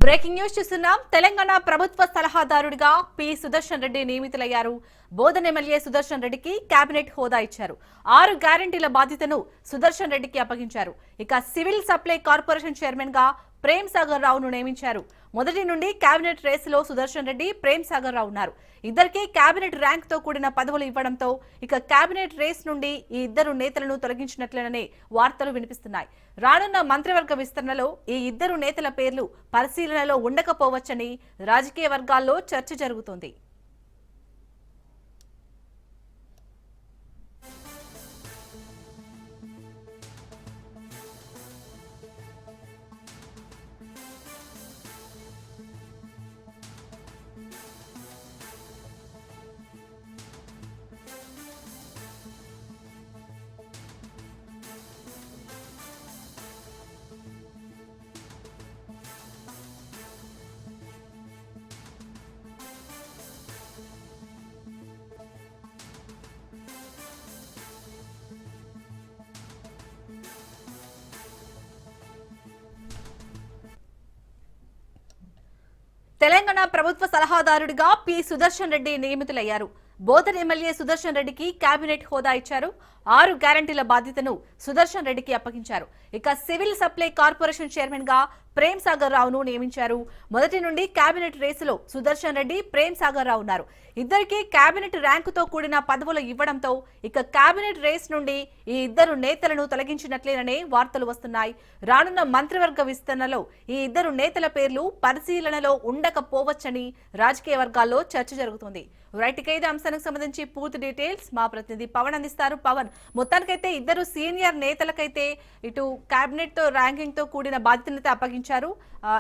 Breaking news చూస్తున్నాం. తెలంగాణ ప్రభుత్వ సలహాదారుడిగా P Sudarshan Reddy నియమితులయ్యారు. బోధన్ ఎమ్మెల్యే సుదర్శన్ రెడ్డికి కేబినెట్ హోదా ఇచ్చారు. 6 గ్యారంటీల బాధ్యతను సుదర్శన్ రెడ్డికి అప్పగించారు. ఇక సివిల్ సప్లై కార్పొరేషన్ చైర్మన్ గా ప్రేమ్ సాగర్ రావును నియమించారు. మొదటి నుండి కేబినెట్ రేసులో సుదర్శన్ రెడ్డి, ప్రేమ్ సాగర్ రావు ఉన్నారు. ఇద్దరికి కేబినెట్ ర్యాంక్ తో కూడిన పదవులు ఇవ్వడంతో ఇక కేబినెట్ రేస్ నుండి ఈ ఇద్దరు నేతలను తొలగించినట్లేననే వార్తలు వినిపిస్తున్నాయి. రానున్న మంత్రివర్గ విస్తరణలో ఈ ఇద్దరు నేతల పేర్లు పరిశీలనలో ఉండకపోవచ్చని రాజకీయ వర్గాల్లో చర్చ జరుగుతోంది. తెలంగాణ ప్రభుత్వ సలహాదారుడిగా పి సుదర్శన్ రెడ్డి నియమితులయ్యారు. బోధన్ ఎమ్మెల్యే సుదర్శన్ రెడ్డికి కేబినెట్ హోదా ఇచ్చారు. 6 గ్యారంటీల బాధ్యతను సుదర్శన్ రెడ్డికి అప్పగించారు. ఇక సివిల్ సప్లై కార్పొరేషన్ చైర్మన్ గా ప్రేమ్ సాగర్ రావును నియమించారు. మొదటి నుండి కేబినెట్ రేసులో సుదర్శన్ రెడ్డి, ప్రేమ్ సాగర్ రావు ఉన్నారు. ఇద్దరికి కేబినెట్ ర్యాంకుతో కూడిన పదవులు ఇవ్వడంతో ఇక కేబినెట్ రేస్ నుండి ఈ ఇద్దరు నేతలను తొలగించినట్లేననే వార్తలు వస్తున్నాయి. రానున్న మంత్రివర్గ విస్తరణలో ఈ ఇద్దరు నేతల పేర్లు పరిశీలనలో ఉండకపోవచ్చని రాజకీయ వర్గాల్లో చర్చ జరుగుతుంది. రైట్, ఇక ఇదే అంశానికి సంబంధించి పూర్తి డీటెయిల్స్ మా ప్రతినిధి పవన్ అందిస్తారు. పవన్, మొత్తానికైతే ఇద్దరు సీనియర్ నేతలకైతే ఇటు కేబినెట్ ర్యాంకింగ్ తో కూడిన బాధ్యతనైతే అప్పగించారు.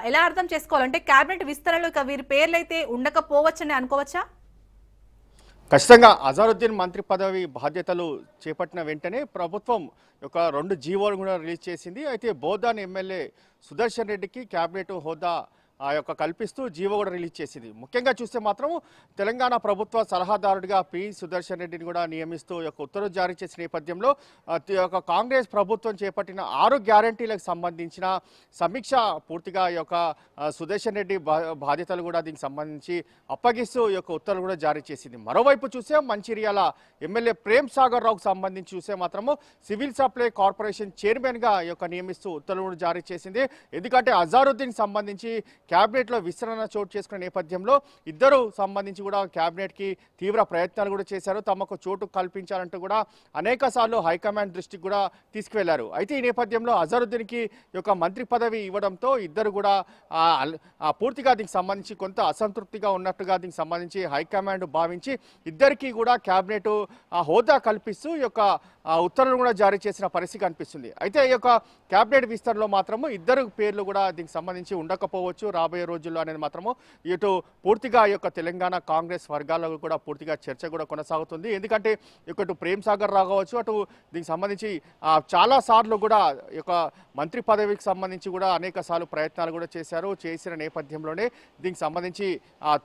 ఎలా అర్థం చేసుకోవాలంటే కేబినెట్ విస్తరణలో ఇక వీరి పేర్లైతే ఉండకపోవచ్చని అనుకోవచ్చా? ఖచ్చితంగా అజారుద్దీన్ మంత్రి పదవి బాధ్యతలు చేపట్టిన వెంటనే ప్రభుత్వం ఒక 2 జీవోలు కూడా రిలీజ్ చేసింది. అయితే బోధన్ ఎమ్మెల్యే సుదర్శన్ రెడ్డికి కేబినెట్ హోదా కల్పిస్తూ జీవో కూడా రిలీజ్ చేసింది. ముఖ్యంగా చూస్తే మాత్రం తెలంగాణ ప్రభుత్వ సలహాదారుడిగా పి సుదర్శన్ రెడ్డిని కూడా నియమిస్తూ ఉత్తర్వులు జారీ చేసిన నేపథ్యంలో కాంగ్రెస్ ప్రభుత్వం చేపట్టిన 6 గ్యారంటీలకు సంబంధించిన సమీక్ష పూర్తిగా సుదర్శన్ రెడ్డి బాధ్యతలు కూడా దీనికి సంబంధించి అప్పగిస్తూ ఉత్తర్వులు కూడా జారీ చేసింది. మరోవైపు చూసే మంచిర్యాల ఎమ్మెల్యే ప్రేమ్ సాగర్ రావుకు సంబంధించి చూసే మాత్రము సివిల్ సప్లై కార్పొరేషన్ చైర్మన్ గా నియమిస్తూ ఉత్తర్వులు జారీ చేసింది. ఎందుకంటే అజారుద్దీన్ సంబంధించి కేబినెట్ లో విస్తరణ చోటు చేసుకున్న నేపథ్యంలో ఇద్దరు సంబంధించి కూడా కేబినెట్ కి తీవ్ర ప్రయత్నాలు కూడా చేశారు. తమకు చోటు కల్పించాలంటూ కూడా అనేక సార్లు హైకమాండ్ దృష్టికి కూడా తీసుకువెళ్లారు. అయితే ఈ నేపథ్యంలో అజరుద్దీన్ కి మంత్రి పదవి ఇవ్వడంతో ఇద్దరు కూడా పూర్తిగా దీనికి సంబంధించి కొంత అసంతృప్తిగా ఉన్నట్టుగా దీనికి సంబంధించి హైకమాండ్ భావించి ఇద్దరికి కూడా కేబినెట్ హోదా కల్పిస్తూ ఉత్తర్వులు కూడా జారీ చేసిన పరిస్థితి కనిపిస్తుంది. అయితే ఈ కేబినెట్ విస్తరణలో మాత్రము ఇద్దరు పేర్లు కూడా దీనికి సంబంధించి ఉండకపోవచ్చు రాబోయే రోజుల్లో అనేది మాత్రము ఇటు పూర్తిగా తెలంగాణ కాంగ్రెస్ వర్గాల్లో కూడా పూర్తిగా చర్చ కూడా కొనసాగుతుంది. ఎందుకంటే ఇటు ప్రేమ్ సాగర్ రావు కావచ్చు, అటు దీనికి సంబంధించి చాలా సార్లు కూడా మంత్రి పదవికి సంబంధించి కూడా అనేక సార్లు ప్రయత్నాలు కూడా చేసిన నేపథ్యంలోనే దీనికి సంబంధించి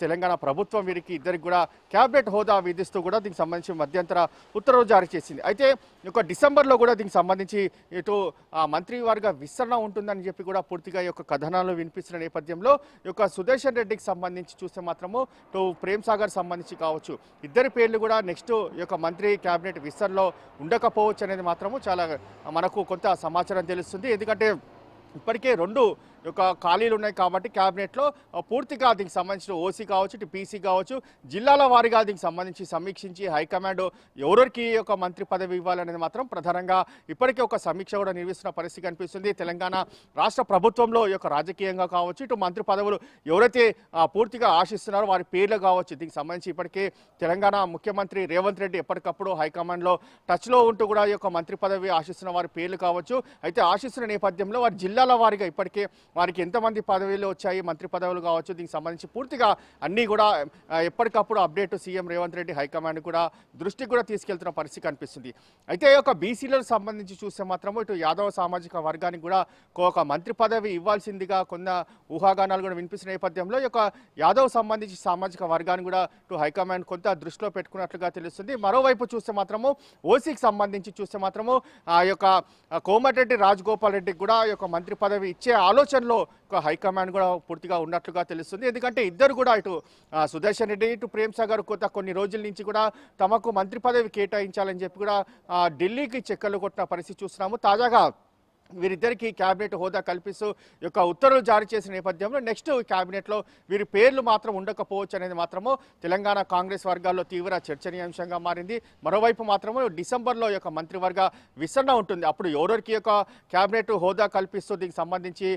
తెలంగాణ ప్రభుత్వం వీరికి ఇద్దరికి కూడా కేబినెట్ హోదా విధిస్తూ కూడా దీనికి సంబంధించి మధ్యంతర ఉత్తర్వులు జారీ చేసింది. అయితే డిసెంబర్లో కూడా దీనికి సంబంధించి ఇటు మంత్రివర్గ విస్తరణ ఉంటుందని చెప్పి కూడా పూర్తిగా కథనాలు వినిపిస్తున్న నేపథ్యంలో సుదర్శన్ రెడ్డికి సంబంధించి చూస్తే మాత్రము ప్రేమ్ సాగర్ సంబంధించి కావచ్చు ఇద్దరి పేర్లు కూడా నెక్స్ట్ మంత్రి కేబినెట్ విస్తరణలో ఉండకపోవచ్చు అనేది మాత్రము చాలా మనకు కొంత సమాచారం తెలుస్తుంది. ఎందుకంటే ఇప్పటికే 2 ఖాళీలు ఉన్నాయి కాబట్టి క్యాబినెట్లో పూర్తిగా దీనికి సంబంధించిన ఓసీ కావచ్చు, ఇటు పీసీ కావచ్చు, జిల్లాల వారీగా దీనికి సంబంధించి సమీక్షించి హైకమాండ్ ఎవరికి మంత్రి పదవి ఇవ్వాలనేది మాత్రం ప్రధానంగా ఇప్పటికే సమీక్ష కూడా నిర్వహిస్తున్న పరిస్థితి కనిపిస్తుంది. తెలంగాణ రాష్ట్ర ప్రభుత్వంలో రాజకీయంగా కావచ్చు, ఇటు మంత్రి పదవులు ఎవరైతే పూర్తిగా ఆశిస్తున్నారో వారి పేర్లు కావచ్చు, దీనికి సంబంధించి ఇప్పటికే తెలంగాణ ముఖ్యమంత్రి రేవంత్ రెడ్డి ఎప్పటికప్పుడు హైకమాండ్లో టచ్లో ఉంటూ కూడా మంత్రి పదవి ఆశిస్తున్న వారి పేర్లు కావచ్చు. అయితే ఆశిస్తున్న నేపథ్యంలో వారి జిల్లాల వారీగా ఇప్పటికే వారికి ఎంతమంది పదవులు వచ్చాయి, మంత్రి పదవులు కావచ్చు, దీనికి సంబంధించి పూర్తిగా అన్నీ కూడా ఎప్పటికప్పుడు update CM Revanth Reddy high command కూడా దృష్టికి కూడా తీసుకెళ్తున్న పరిస్థితి కనిపిస్తుంది. అయితే బీసీలకు సంబంధించి చూస్తే మాత్రం ఇటు యాదవ సామాజిక వర్గానికి కూడా మంత్రి పదవి ఇవ్వాల్సిందిగా కొన్న ఊహాగానాలు కూడా వినిపిస్తున్న నేపథ్యంలో యాదవ్ సంబంధించి సామాజిక వర్గాన్ని కూడా ఇటు హైకమాండ్ కొంత దృష్టిలో పెట్టుకున్నట్లుగా తెలుస్తుంది. మరోవైపు చూస్తే మాత్రము ఓసీకి సంబంధించి చూస్తే మాత్రము కోమటిరెడ్డి రాజగోపాల్ రెడ్డికి కూడా మంత్రి మంత్రి పదవి ఇచ్చే ఆలోచనలో హైకమాండ్ కూడా పూర్తిగా ఉన్నట్లుగా తెలుస్తుంది. ఎందుకంటే ఇద్దరు కూడా ఇటు సుదర్శన్ రెడ్డి ఇటు ప్రేమ్ సాగర్ కొన్ని రోజుల నుంచి కూడా తమకు మంత్రి పదవి కేటాయించాలని చెప్పి కూడా ఢిల్లీకి చెక్కలు కొట్టిన పరిస్థితి చూస్తున్నాము. తాజాగా వీరిద్దరికి కేబినెట్ హోదా కల్పిస్తూ యొక్క ఉత్తర్వులు జారీ చేసిన నేపథ్యంలో నెక్స్ట్ కేబినెట్లో వీరి పేర్లు మాత్రం ఉండకపోవచ్చు అనేది మాత్రము తెలంగాణ కాంగ్రెస్ వర్గాల్లో తీవ్ర చర్చనీయాంశంగా మారింది. మరోవైపు మాత్రము డిసెంబర్లో యొక్క మంత్రివర్గ విస్తరణ ఉంటుంది. అప్పుడు ఎవరికి యొక్క కేబినెట్ హోదా కల్పిస్తూ దీనికి సంబంధించి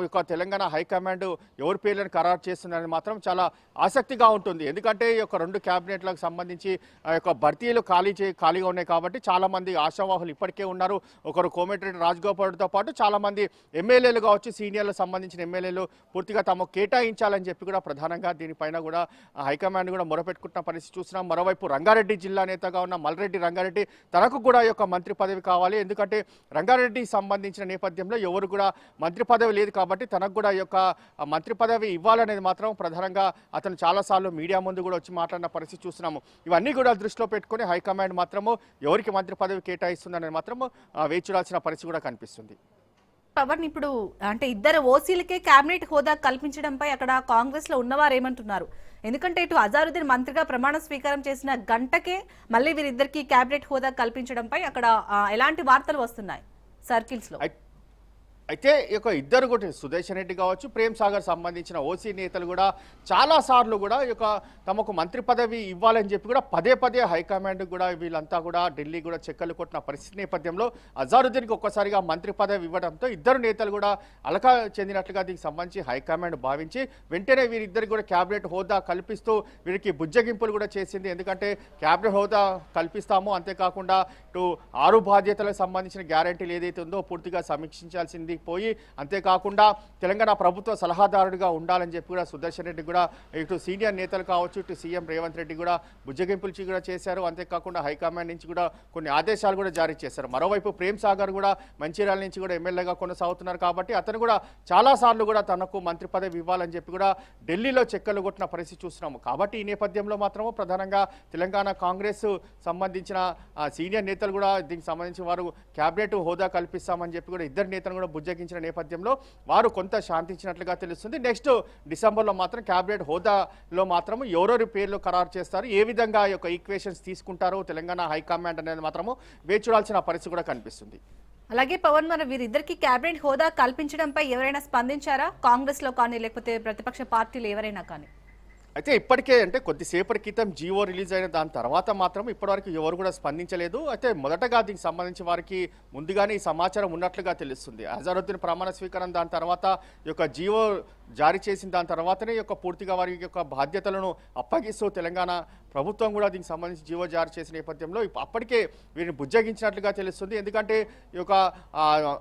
యొక్క తెలంగాణ హైకమాండ్ ఎవరి పేర్లను ఖరారు చేస్తుందని మాత్రం చాలా ఆసక్తిగా ఉంటుంది. ఎందుకంటే ఈ యొక్క రెండు కేబినెట్లకు సంబంధించి యొక్క భర్తీలు ఖాళీగా ఉన్నాయి కాబట్టి చాలామంది ఆశావాహులు ఇప్పటికే ఉన్నారు. ఒకరు కోమటిరెడ్డి రాజగోపాల్ తో పాటు చాలా మంది ఎమ్మెల్యేలు కావచ్చు, సీనియర్లకు సంబంధించిన ఎమ్మెల్యేలు పూర్తిగా తమకు కేటాయించాలని చెప్పి కూడా ప్రధానంగా దీనిపైన కూడా హైకమాండ్ కూడా మొరపెట్టుకుంటున్న పరిస్థితి చూస్తున్నాం. మరోవైపు రంగారెడ్డి జిల్లా నేతగా ఉన్న మల్రెడ్డి రంగారెడ్డి తనకు కూడా ఈ యొక్క మంత్రి పదవి కావాలి, ఎందుకంటే రంగారెడ్డికి సంబంధించిన నేపథ్యంలో ఎవరు కూడా మంత్రి పదవి లేదు కాబట్టి తనకు కూడా ఈ యొక్క మంత్రి పదవి ఇవ్వాలనేది మాత్రం ప్రధానంగా అతను చాలాసార్లు మీడియా ముందు కూడా వచ్చి మాట్లాడిన పరిస్థితి చూస్తున్నాము. ఇవన్నీ కూడా దృష్టిలో పెట్టుకుని హైకమాండ్ మాత్రము ఎవరికి మంత్రి పదవి కేటాయిస్తుందనేది మాత్రము వేచి చూడాల్సిన పరిస్థితి కూడా కనిపిస్తుంది. పవన్, ఇప్పుడు అంటే ఇద్దరు ఓసీలకే కేబినెట్ హోదా కల్పించడంపై అక్కడ కాంగ్రెస్ లో ఉన్నవారు ఏమంటున్నారు? ఎందుకంటే ఇటు అజారుద్దీన్ మంత్రిగా ప్రమాణ స్వీకారం చేసిన గంటకే మళ్ళీ వీరిద్దరికి కేబినెట్ హోదా కల్పించడంపై అక్కడ ఎలాంటి వార్తలు వస్తున్నాయి సర్కిల్స్ లో? అయితే ఇక ఇద్దరు కూడా సుదర్శన్ రెడ్డి కావచ్చు, ప్రేమ్ సాగర్ సంబంధించిన ఓసీ నేతలు కూడా చాలా సార్లు కూడా ఈ యొక్క తమకు మంత్రి పదవి ఇవ్వాలని చెప్పి కూడా పదే పదే హైకమాండ్ కూడా వీళ్ళంతా కూడా ఢిల్లీ కూడా చెక్కలు కొట్టిన పరిస్థితి నేపథ్యంలో అజారుద్దీన్కి ఒక్కసారిగా మంత్రి పదవి ఇవ్వడంతో ఇద్దరు నేతలు కూడా అలక చెందినట్లుగా దీనికి సంబంధించి హైకమాండ్ భావించి వెంటనే వీరిద్దరికి కూడా క్యాబినెట్ హోదా కల్పిస్తూ వీరికి బుజ్జగింపులు కూడా చేసింది. ఎందుకంటే క్యాబినెట్ హోదా కల్పిస్తాము, అంతేకాకుండా ఇటు 6 బాధ్యతలకు సంబంధించిన గ్యారంటీలు ఏదైతే ఉందో పూర్తిగా సమీక్షించాల్సింది పోయి, అంతేకాకుండా తెలంగాణ ప్రభుత్వ సలహాదారుడిగా ఉండాలని చెప్పి కూడా సుదర్శన్ రెడ్డి కూడా ఇటు సీనియర్ నేతలు కావచ్చు, ఇటు సీఎం రేవంత్ రెడ్డి కూడా బుజ్జగింపులు కూడా చేశారు. అంతేకాకుండా హైకమాండ్ నుంచి కూడా కొన్ని ఆదేశాలు కూడా జారీ చేశారు. మరోవైపు ప్రేమ్ సాగర్ కూడా మంచిర్యాల నుంచి కూడా ఎమ్మెల్యేగా కొనసాగుతున్నారు కాబట్టి అతను కూడా చాలాసార్లు కూడా తనకు మంత్రి పదవి ఇవ్వాలని చెప్పి కూడా ఢిల్లీలో చెక్కలు కొట్టిన పరిస్థితి చూస్తున్నాము. కాబట్టి ఈ నేపథ్యంలో మాత్రము ప్రధానంగా తెలంగాణ కాంగ్రెస్ సంబంధించిన సీనియర్ నేతలు కూడా దీనికి సంబంధించి వారు క్యాబినెట్ హోదా కల్పిస్తామని చెప్పి కూడా ఇద్దరు నేతలు కూడా బుజ్జగించిన నేపథ్యంలో వారు కొంత శాంతించినట్లుగా తెలుస్తుంది. నెక్స్ట్ డిసెంబర్లో మాత్రం క్యాబినెట్ హోదాలో మాత్రం ఎవరెవరి పేర్లు ఖరారు చేస్తారు, ఏ విధంగా ఈ యొక్క ఈక్వేషన్స్ తీసుకుంటారో తెలంగాణ హైకమాండ్ అనేది మాత్రము వేచి చూడాల్సిన పరిస్థితి కూడా కనిపిస్తుంది. అలాగే పవన్, మన వీరిద్దరికి కేబినెట్ హోదా కల్పించడంపై ఎవరైనా స్పందించారా? కాంగ్రెస్ లో కానీ లేకపోతే ప్రతిపక్ష పార్టీలు ఎవరైనా కానీ? అయితే ఇప్పటికే అంటే కొద్దిసేపటి క్రితం జీవో రిలీజ్ అయిన దాని తర్వాత మాత్రం ఇప్పటివరకు ఎవరు కూడా స్పందించలేదు. అయితే మొదటగా దీనికి సంబంధించి వారికి ముందుగానే ఈ సమాచారం ఉన్నట్లుగా తెలుస్తుంది. అజారుద్దీన్ ప్రమాణ స్వీకారం దాని తర్వాత ఈ యొక్క జీవో జారీ చేసిన దాని తర్వాతనే ఈ యొక్క పూర్తిగా వారి యొక్క బాధ్యతలను అప్పగిస్తూ తెలంగాణ ప్రభుత్వం కూడా దీనికి సంబంధించి జీవో జారీ చేసిన నేపథ్యంలో అప్పటికే వీరిని బుజ్జగించినట్లుగా తెలుస్తుంది. ఎందుకంటే ఈ యొక్క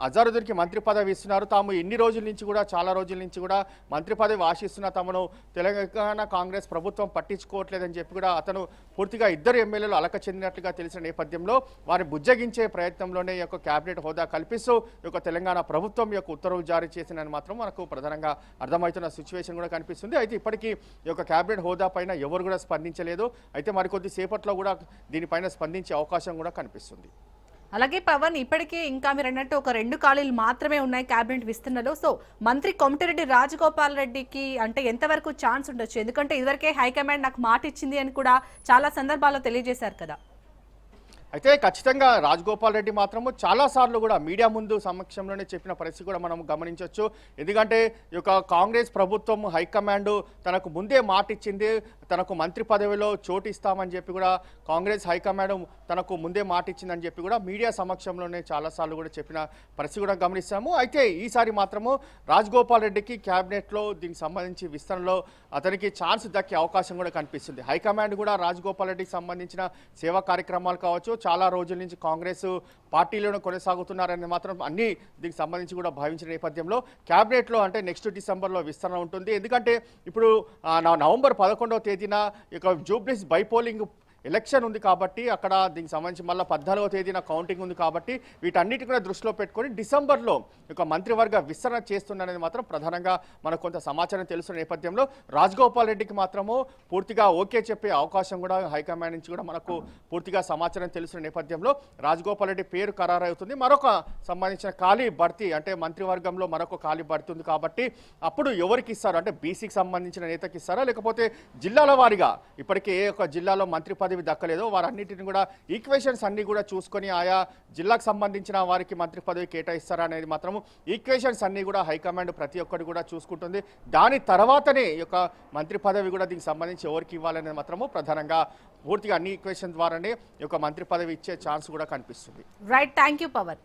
అజారుద్దీన్కి మంత్రి పదవి ఇస్తున్నారు, తాము ఎన్ని రోజుల నుంచి కూడా చాలా రోజుల నుంచి కూడా మంత్రి పదవి ఆశిస్తున్న తమను తెలంగాణ కాంగ్రెస్ ప్రభుత్వం పట్టించుకోవట్లేదని చెప్పి కూడా అతను పూర్తిగా ఇద్దరు ఎమ్మెల్యేలు అలక చెందినట్లుగా తెలిసిన నేపథ్యంలో వారిని బుజ్జగించే ప్రయత్నంలోనే ఈ యొక్క కేబినెట్ హోదా కల్పిస్తూ ఈ యొక్క తెలంగాణ ప్రభుత్వం యొక్క ఉత్తర్వులు జారీ చేసిందని మాత్రం మనకు ప్రధానంగా అర్థమవుతున్న సిచ్యువేషన్ కూడా కనిపిస్తుంది. అయితే ఇప్పటికీ ఈ యొక్క కేబినెట్ హోదా పైన ఎవరు కూడా స్పందించలేదు. అయితే మరికొద్ది సేపట్లో కూడా దీనిపైన స్పందించే అవకాశం కూడా కనిపిస్తుంది. అలాగే పవన్, ఇప్పటికే ఇంకా మీరు అన్నట్టు ఒక 2 ఖాళీలు మాత్రమే ఉన్నాయి కేబినెట్ విస్తరణలో. సో మంత్రి కోమటిరెడ్డి రాజగోపాల్ రెడ్డికి అంటే ఎంతవరకు ఛాన్స్ ఉండొచ్చు? ఎందుకంటే ఇదివరకే హైకమాండ్ నాకు మాట ఇచ్చింది అని కూడా చాలా సందర్భాల్లో తెలియజేశారు కదా. అయితే ఖచ్చితంగా రాజగోపాల్ రెడ్డి మాత్రము చాలాసార్లు కూడా మీడియా ముందు సమక్షంలోనే చెప్పిన పరిస్థితి కూడా మనం గమనించవచ్చు. ఎందుకంటే ఈ యొక్క కాంగ్రెస్ ప్రభుత్వం హైకమాండ్ తనకు ముందే మాట ఇచ్చింది, తనకు మంత్రి పదవిలో చోటు ఇస్తామని చెప్పి కూడా కాంగ్రెస్ హైకమాండ్ తనకు ముందే మాట ఇచ్చిందని చెప్పి కూడా మీడియా సమక్షంలోనే చాలాసార్లు కూడా చెప్పిన పరిస్థితి కూడా గమనిస్తాము. అయితే ఈసారి మాత్రము రాజగోపాల్ రెడ్డికి క్యాబినెట్లో దీనికి సంబంధించి విస్తరణలో అతనికి ఛాన్స్ దక్కే అవకాశం కూడా కనిపిస్తుంది. హైకమాండ్ కూడా రాజగోపాల్ రెడ్డికి సంబంధించిన సేవా కార్యక్రమాలు కావచ్చు, చాలా రోజుల నుంచి కాంగ్రెస్ పార్టీలోనే కొనసాగుతున్నారని మాత్రం అన్ని దీనికి సంబంధించి కూడా భావించిన నేపథ్యంలో క్యాబినెట్లో అంటే నెక్స్ట్ డిసెంబర్లో విస్తరణ ఉంటుంది. ఎందుకంటే ఇప్పుడు నవంబర్ 11వ తేదీన ఇక జూబ్లీస్ బైపోలింగ్ ఎలక్షన్ ఉంది కాబట్టి అక్కడ దీనికి సంబంధించి మళ్ళీ 14వ తేదీన కౌంటింగ్ ఉంది కాబట్టి వీటన్నిటి కూడా దృష్టిలో పెట్టుకొని డిసెంబర్లో ఒక మంత్రివర్గ విస్తరణ చేస్తుందనేది మాత్రం ప్రధానంగా మనకు కొంత సమాచారం తెలుస్తున్న నేపథ్యంలో రాజగోపాల్ రెడ్డికి మాత్రము పూర్తిగా ఓకే చెప్పే అవకాశం కూడా హైకమాండ్ నుంచి కూడా మనకు పూర్తిగా సమాచారం తెలుస్తున్న నేపథ్యంలో రాజగోపాల్ రెడ్డి పేరు ఖరారవుతుంది. మరొక సంబంధించిన ఖాళీ భర్తీ అంటే మంత్రివర్గంలో మరొక ఖాళీ భర్తీ ఉంది కాబట్టి అప్పుడు ఎవరికి ఇస్తారు అంటే బీసీకి సంబంధించిన నేతకి ఇస్తారా లేకపోతే జిల్లాల వారీగా ఇప్పటికే ఏ ఒక్క జిల్లాలో మంత్రి పదవి దక్కలేదో వారన్నిటిని కూడా ఈక్వేషన్స్ అన్ని కూడా చూసుకొని ఆయా జిల్లాకు సంబంధించిన వారికి మంత్రి పదవి కేటాయిస్తారా అనేది మాత్రం ఈక్వేషన్స్ అన్ని కూడా హైకమాండ్ ప్రతి ఒక్కటి కూడా చూసుకుంటుంది. దాని తర్వాతనే ఈ యొక్క మంత్రి పదవి కూడా దీనికి సంబంధించి ఎవరికి ఇవ్వాలనేది మాత్రము ప్రధానంగా పూర్తిగా అన్ని ఈక్వేషన్ ద్వారానే ఈ యొక్క మంత్రి పదవి ఇచ్చే ఛాన్స్ కూడా కనిపిస్తుంది. Right, thank you Pawan.